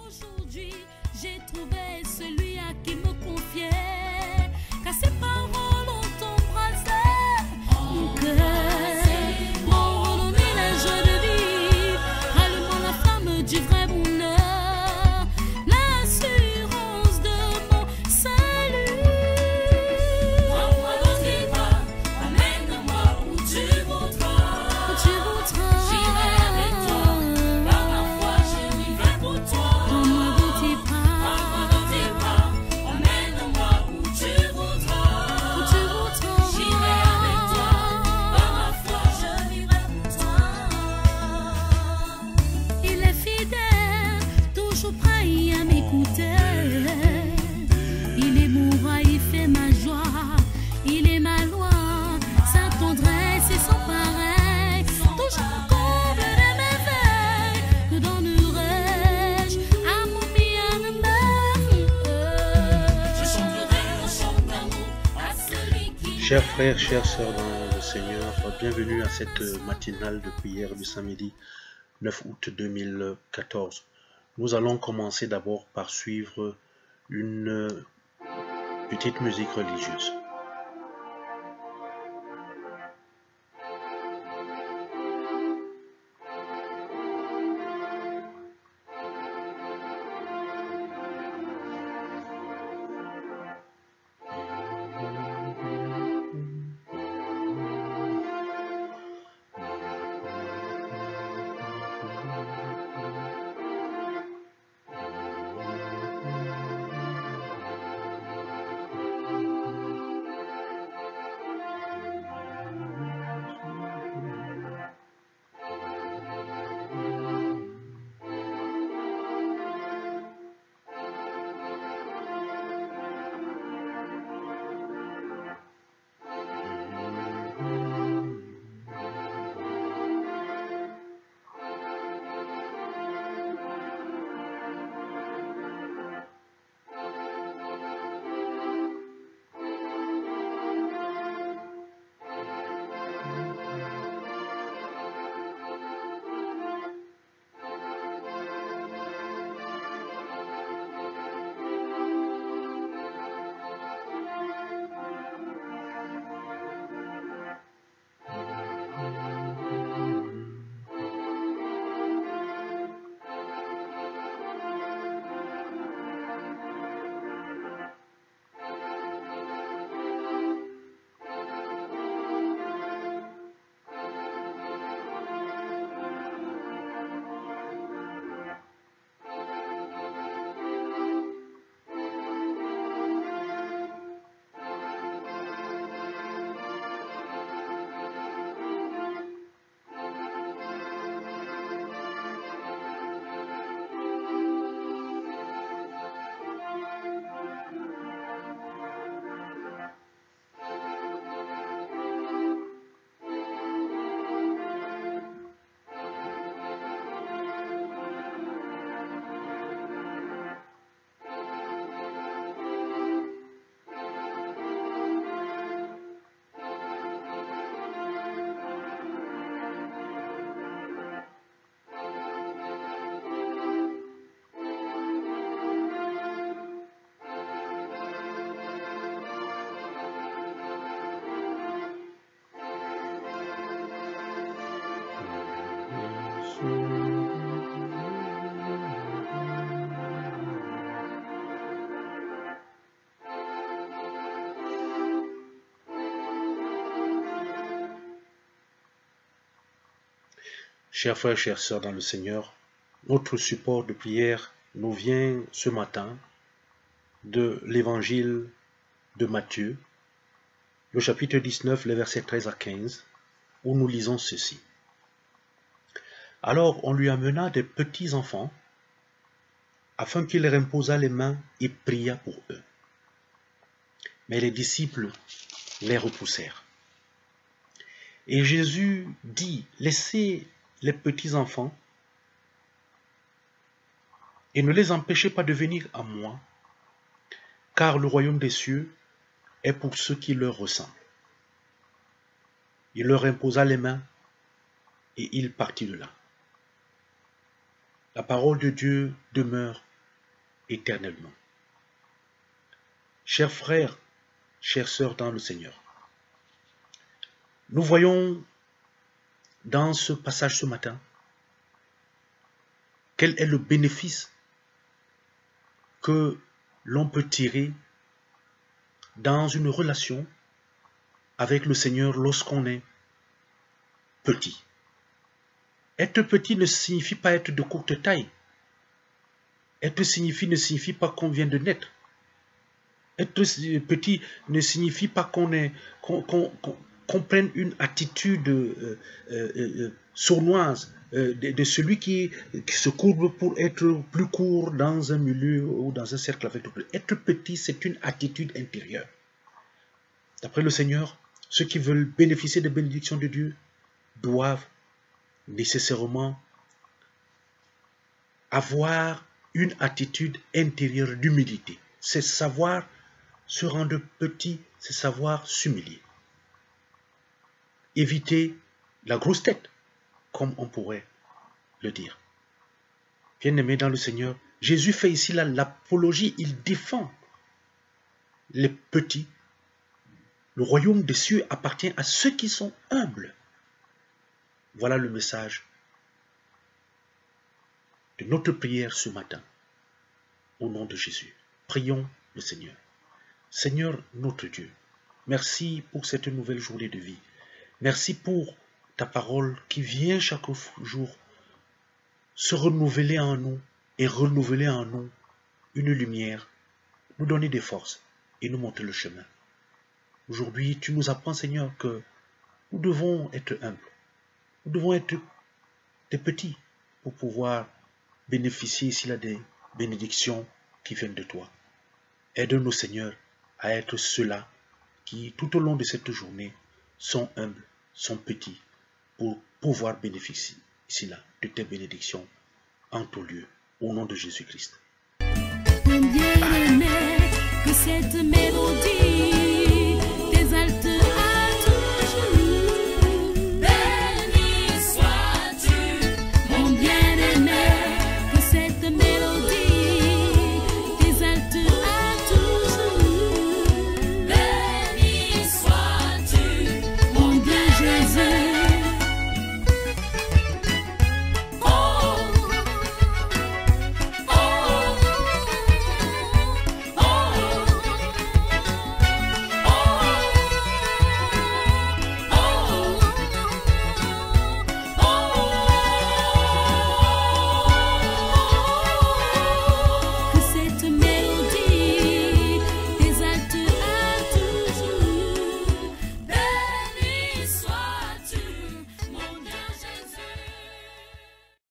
Aujourd'hui, j'ai trouvé celui à qui me confier, car ses paroles ont embrassé mon cœur, m'ont redonné la joie de vivre, allumant la flamme du vrai bonheur, l'assurance de mon salut. Prends-moi dans tes bras, amène-moi où tu voudras. Où tu voudras. J'irai avec toi, par la foi je vivrai pour toi. Prends-moi dans tes bras, amène-moi où tu voudras. Où tu voudras. J'irai avec toi, par la foi je vivrai pour toi. Il est fidèle, toujours prêt à m'écouter. Il est mon roi, il fait ma joie, il est ma loi, sa tendresse et son pareil, toujours comble de merveilles, que donnerai-je à mon bien-aimé. Je chanterai un chant d'amour à celui qui... Chers frères, chères sœurs dans le Seigneur, bienvenue à cette matinale de prière du samedi 9 août 2014. Nous allons commencer d'abord par suivre une petite musique religieuse. Chers frères, chères sœurs dans le Seigneur, notre support de prière nous vient ce matin de l'évangile de Matthieu, le chapitre 19, les versets 13 à 15, où nous lisons ceci. Alors on lui amena des petits enfants, afin qu'il leur imposât les mains et pria pour eux. Mais les disciples les repoussèrent. Et Jésus dit, laissez les petits enfants et ne les empêchez pas de venir à moi, car le royaume des cieux est pour ceux qui leur ressemblent. Il leur imposa les mains et il partit de là. La parole de Dieu demeure éternellement. Chers frères, chères sœurs dans le Seigneur, nous voyons dans ce passage ce matin quel est le bénéfice que l'on peut tirer dans une relation avec le Seigneur lorsqu'on est petit. Être petit ne signifie pas être de courte taille. Être ne signifie pas qu'on vient de naître. Être petit ne signifie pas qu'on prenne une attitude sournoise de celui qui se courbe pour être plus court dans un milieu ou dans un cercle avec d'autres. Être petit, c'est une attitude intérieure. D'après le Seigneur, ceux qui veulent bénéficier des bénédictions de Dieu doivent nécessairement avoir une attitude intérieure d'humilité. C'est savoir se rendre petit, c'est savoir s'humilier. Éviter la grosse tête, comme on pourrait le dire. Bien-aimés dans le Seigneur, Jésus fait ici l'apologie, il défend les petits. Le royaume des cieux appartient à ceux qui sont humbles. Voilà le message de notre prière ce matin. Au nom de Jésus, prions le Seigneur. Seigneur notre Dieu, merci pour cette nouvelle journée de vie. Merci pour ta parole qui vient chaque jour se renouveler en nous et renouveler en nous une lumière, nous donner des forces et nous montrer le chemin. Aujourd'hui, tu nous apprends, Seigneur, que nous devons être humbles. Nous devons être des petits pour pouvoir bénéficier ici là des bénédictions qui viennent de toi. Aide-nous, Seigneur, à être ceux-là qui, tout au long de cette journée, sont humbles, sont petits, pour pouvoir bénéficier ici là de tes bénédictions en tout lieu, au nom de Jésus-Christ. Bien aimé, que cette mélodie